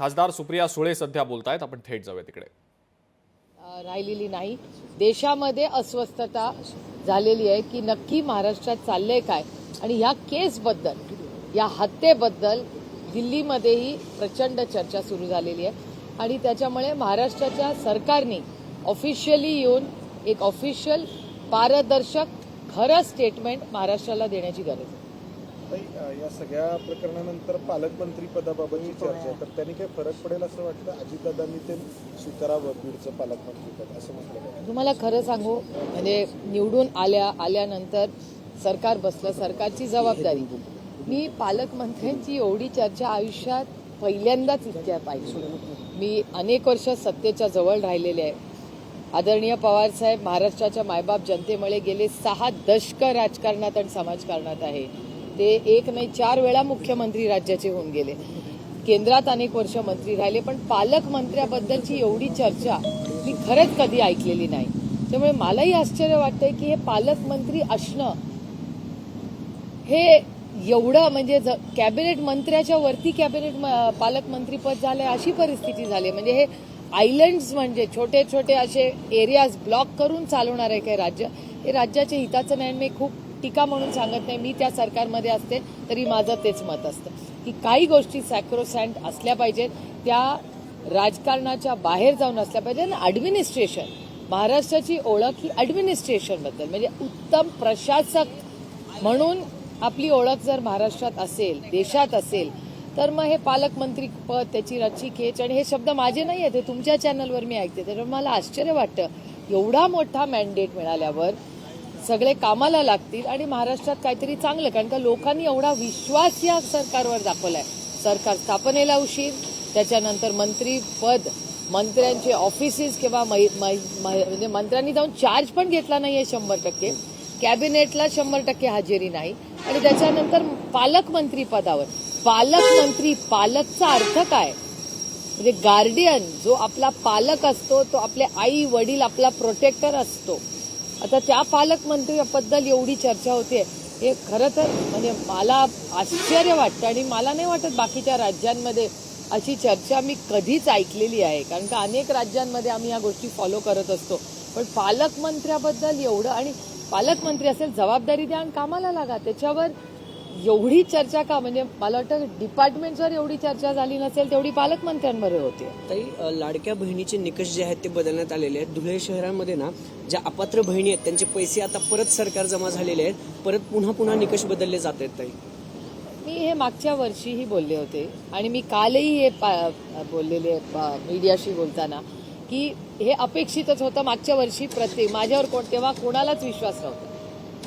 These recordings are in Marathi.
खासदार सुप्रिया सुळे सध्या बोलतायत, आपण थेट जाऊया तिकडे. राहिलेली नाही. देशामध्ये अस्वस्थता झालेली आहे की नक्की महाराष्ट्रात चाललंय काय, आणि ह्या केसबद्दल, या हत्येबद्दल दिल्लीमध्येही प्रचंड चर्चा सुरू झालेली आहे. आणि त्याच्यामुळे महाराष्ट्राच्या सरकारने ऑफिशियली येऊन एक ऑफिशियल पारदर्शक खरं स्टेटमेंट महाराष्ट्राला देण्याची गरज आहे. या सगळ्या प्रकरणानंतर पालकमंत्री पदाबाबतची चर्चा, तर त्यांनी काही फरक पडेल असं वाटतं? अजितदादांनी ते स्वीकारावं बीडचं पालकमंत्री पद असं म्हटलं. तुम्हाला खरं सांगू, म्हणजे निवडून आल्यानंतर सरकार बसलं, सरकारची जबाबदारी. मी पालकमंत्र्यांची एवढी चर्चा आयुष्यात पहिल्यांदाच इतक्या पाहिजे. मी अनेक वर्ष सत्तेच्या जवळ राहिलेले आहे. आदरणीय पवारसाहेब महाराष्ट्राच्या मायबाप जनतेमुळे गेले 6 दशक राजकारणात आणि समाजकारणात आहे. ते 1 नाही 4 वेळा मुख्यमंत्री राज्याचे होऊन गेले. केंद्रात अनेक वर्ष मंत्री राहिले, पण पालकमंत्र्याबद्दलची एवढी चर्चा मी खरंच कधी ऐकलेली नाही. त्यामुळे मलाही आश्चर्य वाटतंय की हे पालकमंत्री असणं हे एवढं, म्हणजे कॅबिनेट मंत्र्याच्या वरती कॅबिनेट पालकमंत्रीपद झालंय अशी परिस्थिती झाली. म्हणजे हे आयलंड्स, म्हणजे छोटे छोटे असे एरियाज ब्लॉक करून चालवणार आहे काय राज्य? हे राज्याच्या हिताचं नाही. मी खूप टीका म्हणून सांगत नाही, मी त्या सरकारमध्ये असते तरी माझं तेच मत असतं की काही गोष्टी सॅक्रोसॅन्ट असल्या पाहिजेत, त्या राजकारणाच्या बाहेर जाऊन असल्या पाहिजे. आणि ॲडमिनिस्ट्रेशन, महाराष्ट्राची ओळख ही ॲडमिनिस्ट्रेशनबद्दल, म्हणजे उत्तम प्रशासक म्हणून आपली ओळख जर महाराष्ट्रात असेल, देशात असेल, तर मग हे पालकमंत्री पद, त्याची रचिकेच, आणि हे शब्द माझे नाही आहेत, ते तुमच्या चॅनलवर मी ऐकते. त्याच्यामुळे मला आश्चर्य वाटतं, एवढा मोठा मॅन्डेट मिळाल्यावर सगळे कामाला लागतील आणि महाराष्ट्रात काहीतरी चांगलं, कारण का लोकांनी एवढा विश्वास या सरकारवर दाखवलाय. सरकार स्थापनेला उशीर, त्याच्यानंतर मंत्रीपद, मंत्र्यांचे ऑफिसेस किंवा म्हणजे मंत्र्यांनी जाऊन चार्ज पण घेतला नाहीये 100%, कॅबिनेटला 100% हजेरी नाही, आणि त्याच्यानंतर पालकमंत्री पदावर पालकमंत्री, पालकचा अर्थ काय? म्हणजे गार्डियन, जो आपला पालक असतो तो आपले आई वडील, आपला प्रोटेक्टर असतो. आता त्या पालकमंत्र्याबद्दल एवढी चर्चा होते, हे खरं तर म्हणजे मला आश्चर्य वाटतं. आणि मला नाही वाटत बाकीच्या राज्यांमध्ये अशी चर्चा मी कधीच ऐकलेली आहे, कारण का अनेक राज्यांमध्ये आम्ही या गोष्टी फॉलो करत असतो. पण पालकमंत्र्याबद्दल एवढं, आणि पालकमंत्री असेल, जबाबदारी द्या आणि कामाला लागा. त्याच्यावर एवढी चर्चा का? म्हणजे मला वाटतं डिपार्टमेंटवर एवढी चर्चा झाली नसेल तेवढी पालकमंत्र्यांवर होते. ताई, लाडक्या बहिणीचे निकष जे आहेत ते बदलण्यात आलेले आहेत. धुळे शहरामध्ये ना ज्या अपात्र बहिणी आहेत त्यांचे पैसे आता परत सरकार जमा झालेले आहेत, परत पुन्हा निकष बदलले जात आहेत. ताई, मी हे मागच्या वर्षीही बोलले होते आणि मी कालही हे बोललेले मीडियाशी बोलताना की हे अपेक्षितच होतं. मागच्या वर्षी माझ्यावर तेव्हा कोणालाच विश्वास नव्हता.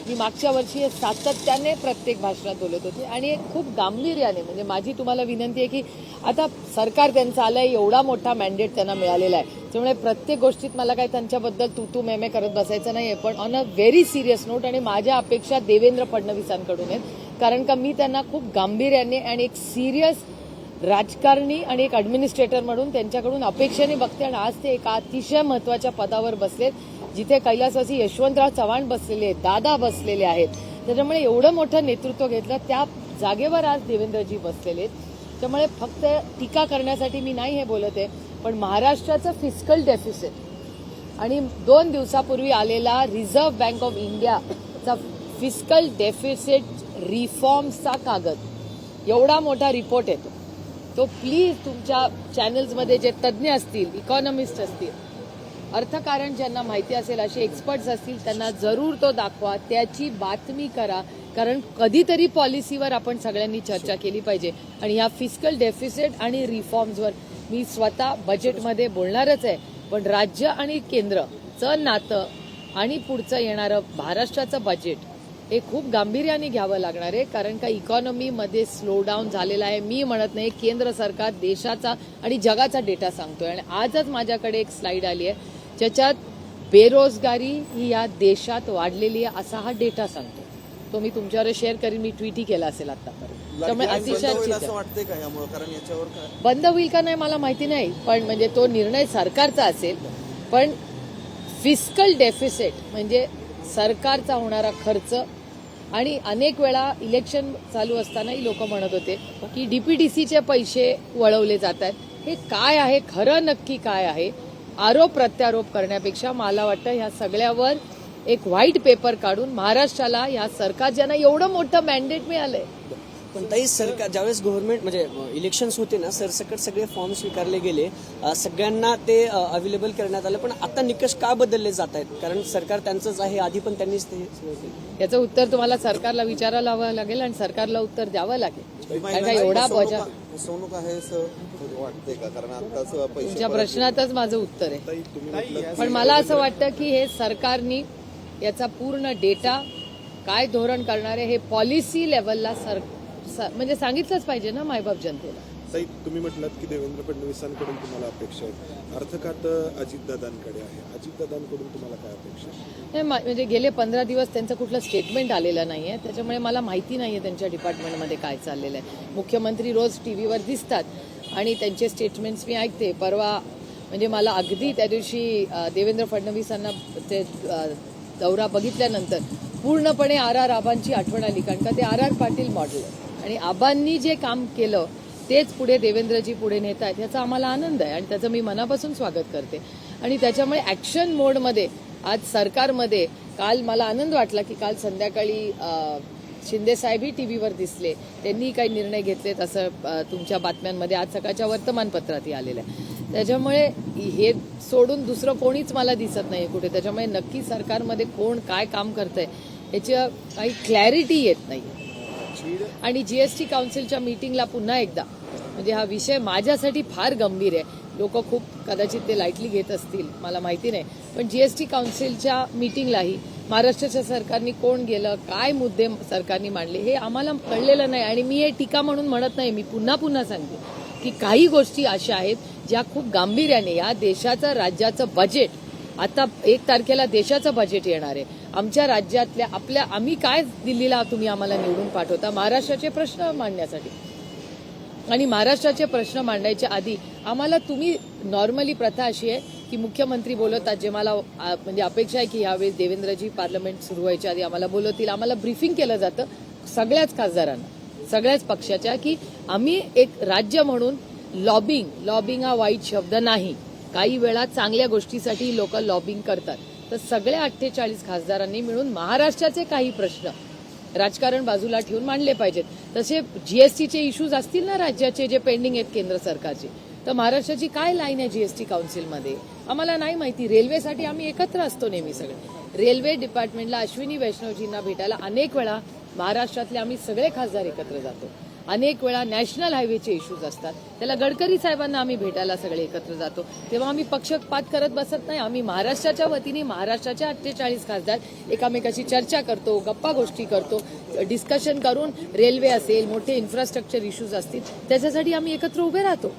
मी मागच्या वर्षी हे सातत्याने प्रत्येक भाषणात बोलत होते आणि खूप गांभीर्याने, म्हणजे माझी तुम्हाला विनंती आहे की आता सरकार त्यांचं आलंय, एवढा मोठा मॅन्डेट त्यांना मिळालेला आहे, त्यामुळे प्रत्येक गोष्टीत मला काही त्यांच्याबद्दल तू मेमे करत बसायचं नाहीये, पण on a very serious note. आणि माझ्या अपेक्षा देवेंद्र फडणवीसांकडून आहेत, कारण का मी त्यांना खूप गांभीर्याने आणि एक सिरियस राजकारणी आणि एक ॲडमिनिस्ट्रेटर म्हणून त्यांच्याकडून अपेक्षेने बघते. आणि आज ते एका अतिशय महत्वाच्या पदावर बसलेत, जिथे कैलासवासी यशवंतराव चव्हाण बसलेले आहेत, दादा बसलेले आहेत. त्याच्यामुळे एवढं मोठं नेतृत्व घेतलं, त्या जागेवर आज देवेंद्रजी बसलेले आहेत. त्यामुळे फक्त टीका करण्यासाठी मी नाही हे बोलत आहे, पण महाराष्ट्राचं फिस्कल डेफिसिट आणि 2 दिवसापूर्वी आलेला रिझर्व्ह बँक ऑफ इंडियाचा फिस्कल डेफिसिट रिफॉर्म्सचा कागद, एवढा मोठा रिपोर्ट येतो, तो प्लीज तुमच्या चॅनल्समध्ये जे तज्ज्ञ असतील, इकॉनॉमिस्ट असतील, अर्थकारण ज्यांना माहिती असेल, असे एक्सपर्ट्स असतील, त्यांना जरूर तो दाखवा, त्याची बातमी करा. कारण कधीतरी पॉलिसीवर आपण सगळ्यांनी चर्चा केली पाहिजे. आणि ह्या फिस्कल डेफिसिट आणि रिफॉर्म्सवर मी स्वतः बजेटमध्ये बोलणारच आहे, पण राज्य आणि केंद्रचं नातं आणि पुढचं येणारं महाराष्ट्राचं बजेट हे खूप गांभीर्याने घ्यावं लागणार आहे, कारण का इकॉनॉमीमध्ये स्लो डाऊन झालेला आहे. मी म्हणत नाही, केंद्र सरकार देशाचा आणि जगाचा डेटा सांगतोय. आणि आजच माझ्याकडे एक स्लाइड आली आहे ज्याच्यात बेरोजगारी ही या देशात वाढलेली आहे असा हा डेटा सांगतो. तो मी तुमच्यावर शेअर करीन, मी ट्विटही केला असेल आतापर्यंत. त्यामुळे अतिशय बंद होईल का नाही मला माहिती नाही, पण म्हणजे तो निर्णय सरकारचा असेल. पण फिस्कल डेफिसिट म्हणजे सरकारचा होणारा खर्च, आणि अनेक वेळा इलेक्शन चालू असतानाही लोक म्हणत होते की डीपीटीसीचे पैसे वळवले जात आहेत. हे काय आहे, खरं नक्की काय आहे, आरोप प्रत्यारोप करण्यापेक्षा मला वाटतं ह्या सगळ्यावर एक व्हाईट पेपर काढून महाराष्ट्राला या सरकार ज्यांना एवढं मोठं मॅन्डेट मिळालंय. पण ताई सरकार ज्यावेळेस गव्हर्नमेंट म्हणजे इलेक्शन्स होते ना, सरसकट सगळे फॉर्म स्वीकारले गेले, सगळ्यांना ते अवेलेबल करण्यात आलं, पण आता निकष का बदलले जात आहेत? कारण सरकार त्यांचंच आहे, आधी पण त्यांनीच ते सगळं केलं. याचं उत्तर तुम्हाला सरकारला विचारायला हवं लागेल आणि सरकारला उत्तर द्यावं लागेल. कारण का एवढा बजा फसवणूक आहे असं वाटतंय का? कारण आताच पैसे तुमच्या प्रश्नातच माझं उत्तर आहे. ताई, तुम्ही म्हटलं पण मला असं वाटतं की हे सरकारनी याचा पूर्ण डेटा काय धोरण करणार आहे हे पॉलिसी लेवलला म्हणजे सांगितलंच पाहिजे ना मायबाप जनतेला. ताई, तुम्ही म्हटलात की देवेंद्र फडणवीसांकडून तुम्हाला अपेक्षा आहेत, अर्थ खातं अजितदादांकडे आहे, अजितदादांकडून तुम्हाला काय अपेक्षा आहे? नाही, म्हणजे गेले 15 दिवस त्यांचं कुठलं स्टेटमेंट आलेलं नाहीये, त्याच्यामुळे मला माहिती नाहीये त्यांच्या डिपार्टमेंटमध्ये काय चाललेलं आहे. मुख्यमंत्री रोज टीव्हीवर दिसतात आणि त्यांचे स्टेटमेंट्स मी ऐकते. परवा म्हणजे मला अगदी त्या दिवशी देवेंद्र फडणवीसांना ते दौरा बघितल्यानंतर पूर्णपणे आर आबांची आठवण आली. कारण का ते आर पाटील मॉडेल आहे आणि आबांनी जे काम केलं तेच पुढे देवेंद्रजी पुढे नेत आहेत, याचा आम्हाला आनंद आहे आणि त्याचं मी मनापासून स्वागत करते. आणि त्याच्यामुळे ॲक्शन मोडमध्ये आज सरकारमध्ये काल मला आनंद वाटला की काल संध्याकाळी शिंदे साहेबही टीव्हीवर दिसले, त्यांनी काही निर्णय घेतलेत असं तुमच्या बातम्यांमध्ये आज सकाळच्या वर्तमानपत्रातही आलेलं आहे. त्याच्यामुळे हे सोडून दुसरं कोणीच मला दिसत नाही कुठे. त्याच्यामुळे नक्की सरकारमध्ये कोण काय काम करतंय याची काही क्लॅरिटी येत नाही. आणि जीएसटी काउन्सिलच्या मीटिंगला पुन्हा एकदा म्हणजे हा विषय माझ्यासाठी फार गंभीर आहे. लोक खूप कदाचित ते लाईटली घेत असतील, मला माहिती नाही, पण जीएसटी काउन्सिलच्या मीटिंगलाही महाराष्ट्राच्या सरकारने कोण गेलं, काय मुद्दे सरकारने मांडले हे आम्हाला कळलेलं नाही. आणि मी हे टीका म्हणून म्हणत नाही, मी पुन्हा सांगते की काही गोष्टी अशा आहेत ज्या खूप गांभीर्याने या देशाचं राज्याचं बजेट, आता 1 तारखेला देशाचं बजेट येणार आहे, आमच्या राज्यातल्या आम्ही काय दिल्लीला तुम्ही आम्हाला निवडून पाठवता महाराष्ट्राचे प्रश्न मांडण्यासाठी. आणि महाराष्ट्राचे प्रश्न मांडायच्या आधी आम्हाला तुम्ही नॉर्मली प्रथा अशी आहे की मुख्यमंत्री बोलवतात, जे मला म्हणजे अपेक्षा आहे की यावेळेस देवेंद्रजी पार्लमेंट सुरू व्हायच्या आधी आम्हाला बोलवतील. आम्हाला ब्रीफिंग केलं जातं सगळ्याच खासदारांना, सगळ्याच पक्षाच्या, की आम्ही एक राज्य म्हणून लॉबिंग हा वाईट शब्द नाही, काही वेळा चांगल्या गोष्टीसाठी लोक लॉबिंग करतात. तर सगळ्या 48 खासदारांनी मिळून महाराष्ट्राचे काही प्रश्न राजकारण बाजूला ठेवून मांडले पाहिजेत. तसे जीएसटीचे इश्यूज असतील ना राज्याचे जे पेंडिंग आहेत केंद्र सरकारचे, तर महाराष्ट्राची काय लाईन आहे जीएसटी काउन्सिलमध्ये आम्हाला नाही माहिती. रेल्वेसाठी आम्ही एकत्र असतो नेहमी सगळे. रेल्वे डिपार्टमेंटला अश्विनी वैष्णवजींना भेटायला अनेक वेळा महाराष्ट्रातले आम्ही सगळे खासदार एकत्र जातो. अनेक वेळा नॅशनल हायवेचे इश्यूज असतात, त्याला गडकरी साहेबांना आम्ही भेटायला सगळे एकत्र जातो. तेव्हा आम्ही पक्षपात करत बसत नाही. आम्ही महाराष्ट्राच्या वतीने महाराष्ट्राच्या 48 खासदार एकामेकाशी चर्चा करतो, गप्पा गोष्टी करतो, डिस्कशन करून रेल्वे असेल, मोठे इन्फ्रास्ट्रक्चर इश्यूज असतील त्याच्यासाठी आम्ही एकत्र उभे राहतो.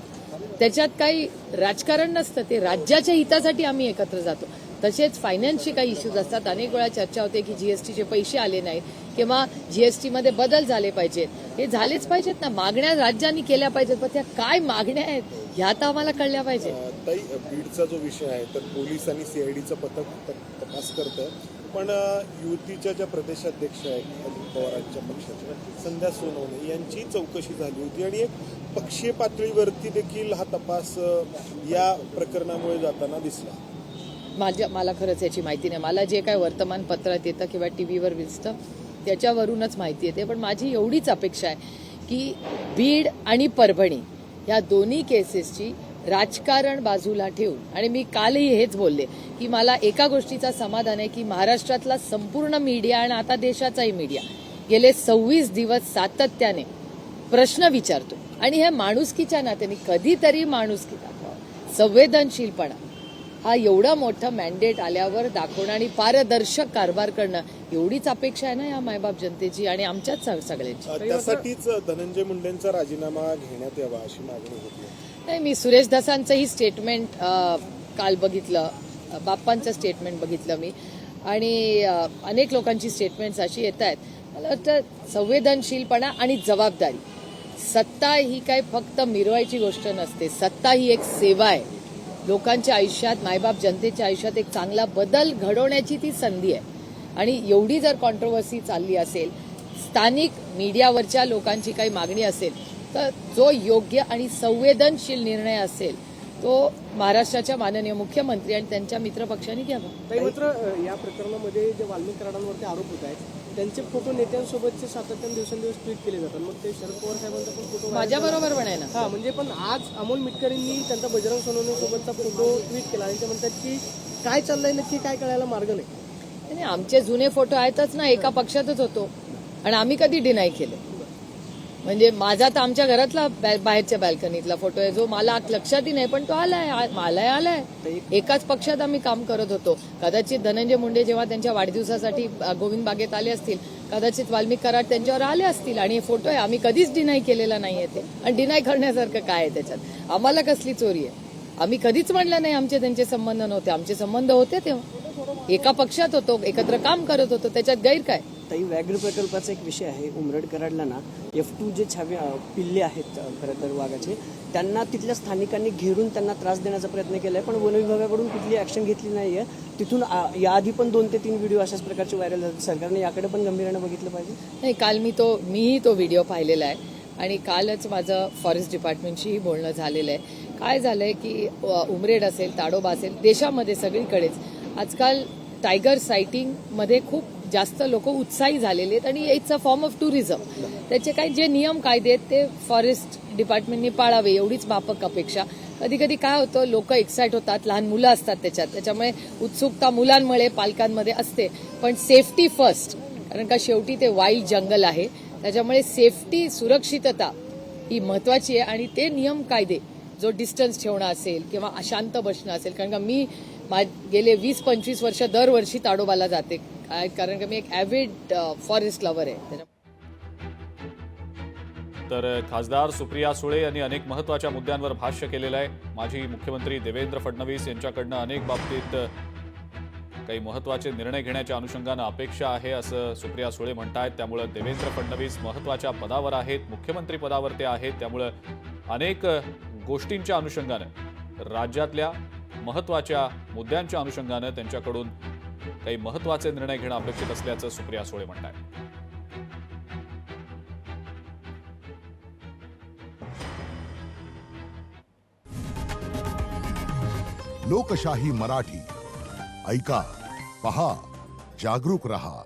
त्याच्यात काही राजकारण नसतं, ते राज्याच्या हितासाठी आम्ही एकत्र जातो. तसेच फायनान्सचे काही इश्यूज असतात. अनेक वेळा चर्चा होते की जीएसटीचे पैसे आले नाहीत किंवा जीएसटीमध्ये बदल झाले पाहिजेत. हे झालेच पाहिजेत ना, मागण्या राज्यांनी केल्या पाहिजेत, पण त्या काय मागण्या आहेत ह्या तर आम्हाला कळल्या पाहिजेत. ताई, बीडचा जो विषय आहे तर पोलीस आणि सीआयडीचं पथक तपास करतं, पण युतीच्या ज्या प्रदेशाध्यक्ष आहेत अजित पवारांच्या पक्षाच्या संध्या सोनवणे यांची चौकशी झाली होती आणि एक पक्षीय पातळीवरती देखील हा तपास या प्रकरणामुळे जाताना दिसला. मला खरंच याची माहिती नाही. मला जे काय वर्तमानपत्रात येतं किंवा टीव्हीवर दिसतं त्याच्यावरूनच माहिती येते. पण माझी एवढीच अपेक्षा आहे की बीड आणि परभणी या दोन्ही केसेसची राजकारण बाजूला ठेवून, आणि मी कालही हेच बोलले की मला एका गोष्टीचा समाधान आहे की महाराष्ट्रातला संपूर्ण मीडिया आणि आता देशाचाही मीडिया गेले 26 दिवस सातत्याने प्रश्न विचारतो. आणि हे माणुसकीच्या नात्याने कधीतरी माणुसकी दाखवा, संवेदनशीलपणा हा एवढा मोठा मॅन्डेट आल्यावर दाखवणं आणि पारदर्शक कारभार करणं एवढीच अपेक्षा आहे ना या मायबाप जनतेची आणि आमच्याच सगळ्यांची. त्यासाठीच धनंजय मुंडेंचा राजीनामा घेण्यात यावा अशी मागणी होती. नाही, मी सुरेश धसांचंही स्टेटमेंट काल बघितलं, बाप्पांचं स्टेटमेंट बघितलं मी, आणि अनेक लोकांची स्टेटमेंट्स अशी येत आहेत. मला वाटतं संवेदनशीलपणा आणि जबाबदारी. सत्ता ही काय फक्त मिरवायची गोष्ट नसते, सत्ता ही एक सेवा आहे. लोकांच्या आयुष्यात, मायबाप जनतेच्या आयुष्यात एक चांगला बदल घडवण्याची ती संधी आहे. आणि एवढी जर कॉन्ट्रोवर्सी चालली असेल, स्थानिक मीडियावरच्या लोकांची काही मागणी असेल, तर जो योग्य आणि संवेदनशील निर्णय असेल तो महाराष्ट्राच्या माननीय मुख्यमंत्री आणि त्यांच्या मित्रपक्षांनी घ्यावा. काही मात्र या प्रकरणामध्ये जे वाल्मिक कराडांवरती आरोप होत आहेत त्यांचे फोटो नेत्यांसोबतचे सातत्याने दिवसेंदिवस ट्विट केले जातात. मग ते शरद पवार साहेबांचा पण फोटो माझ्या बरोबर पण आहे ना. हा म्हणजे पण आज अमोल मिटकरींनी त्यांचा बजरंग सोनवणे सोबतचा फोटो ट्विट केला आणि ते म्हणतात की काय चाललंय नक्की काय कळायला मार्ग नाही. आणि आमचे जुने फोटो आहेतच ना, एका पक्षातच होतो आणि आम्ही कधी डिनाय केले. म्हणजे माझा तर आमच्या घरातला बाहेरच्या बाल्कनीतला फोटो आहे जो मला लक्षातही नाही, पण तो आलाय. एकाच पक्षात आम्ही काम करत होतो. कदाचित धनंजय मुंडे जेव्हा त्यांच्या वाढदिवसासाठी गोविंद बागेत आले असतील, कदाचित वाल्मिक कराड त्यांच्यावर आले असतील आणि हे फोटो आहे. आम्ही कधीच डिनाय केलेला नाहीये ते. आणि डिनाय करण्यासारखं काय आहे त्याच्यात? आम्हाला कसली चोरी आहे? आम्ही कधीच म्हणलं नाही आमचे त्यांचे संबंध नव्हते. आमचे संबंध होते तेव्हा एका पक्षात होतो, एकत्र काम करत होतो, त्याच्यात गैर काय? ताई, व्याघ्र प्रकल्पाचा एक विषय आहे. उमरड कराडला ना F2 जे छावे पिल्ले आहेत खरं तर वाघाचे, त्यांना तिथल्या स्थानिकांनी घेरून त्यांना त्रास देण्याचा प्रयत्न केलाय, पण वन विभागाकडून कुठली ऍक्शन घेतली नाहीये. तिथून याआधी पण 2 ते 3 व्हिडिओ अशाच प्रकारचे व्हायरल झाले. सरकारने याकडे पण गंभीराने बघितलं पाहिजे. नाही, काल मीही तो व्हिडिओ पाहिलेला आहे आणि कालच माझं फॉरेस्ट डिपार्टमेंटशीही बोलणं झालेलं आहे. काय झालंय की उमरेड असेल, ताडोबा असेल, देशामध्ये सगळीकडेच आजकाल टायगर सायटिंगमध्ये खूप जास्त लोक उत्साही झालेले आहेत आणि it's a form of tourism. त्याचे काही जे नियम कायदे आहेत ते फॉरेस्ट डिपार्टमेंटनी पाळावे एवढीच माफक अपेक्षा. कधी कधी काय होतं, लोक एक्साइट होतात, लहान मुलं असतात त्याच्यामुळे उत्सुकता मुलांमुळे पालकांमध्ये असते. पण सेफ्टी फर्स्ट, कारण का शेवटी ते वाईल्ड जंगल आहे, त्याच्यामुळे सेफ्टी, सुरक्षितता ही महत्वाची आहे. आणि ते नियम कायदे, जो डिस्टन्स ठेवणं असेल किंवा अशांत बसणं असेल, कारण का मी गेले 20-25 वर्ष दरवर्षी ताडोबाला जाते, कारण का मी एक ॲव्हिड फॉरेस्ट लव्हर आहे. तर खासदार सुप्रिया सुळे यांनी अनेक महत्त्वाच्या मुद्द्यांवर भाष्य केलेलं आहे. माजी मुख्यमंत्री देवेंद्र फडणवीस यांच्याकडनं अनेक बाबतीत काही महत्त्वाचे निर्णय घेण्याच्या अनुषंगानं अपेक्षा आहे असं सुप्रिया सुळे म्हणतायत. त्यामुळे देवेंद्र फडणवीस महत्त्वाच्या पदावर आहेत, मुख्यमंत्री पदावर ते आहेत. त्यामुळे अनेक गोष्टींच्या अनुषंगानं, राज्यातल्या महत्त्वाच्या मुद्द्यांच्या अनुषंगानं त्यांच्याकडून काही महत्त्वाचे निर्णय घेणं अपेक्षित असल्याचं सुप्रिया सुळे म्हणतायत. लोकशाही मराठी ऐका, पहा, जागरूक रहा.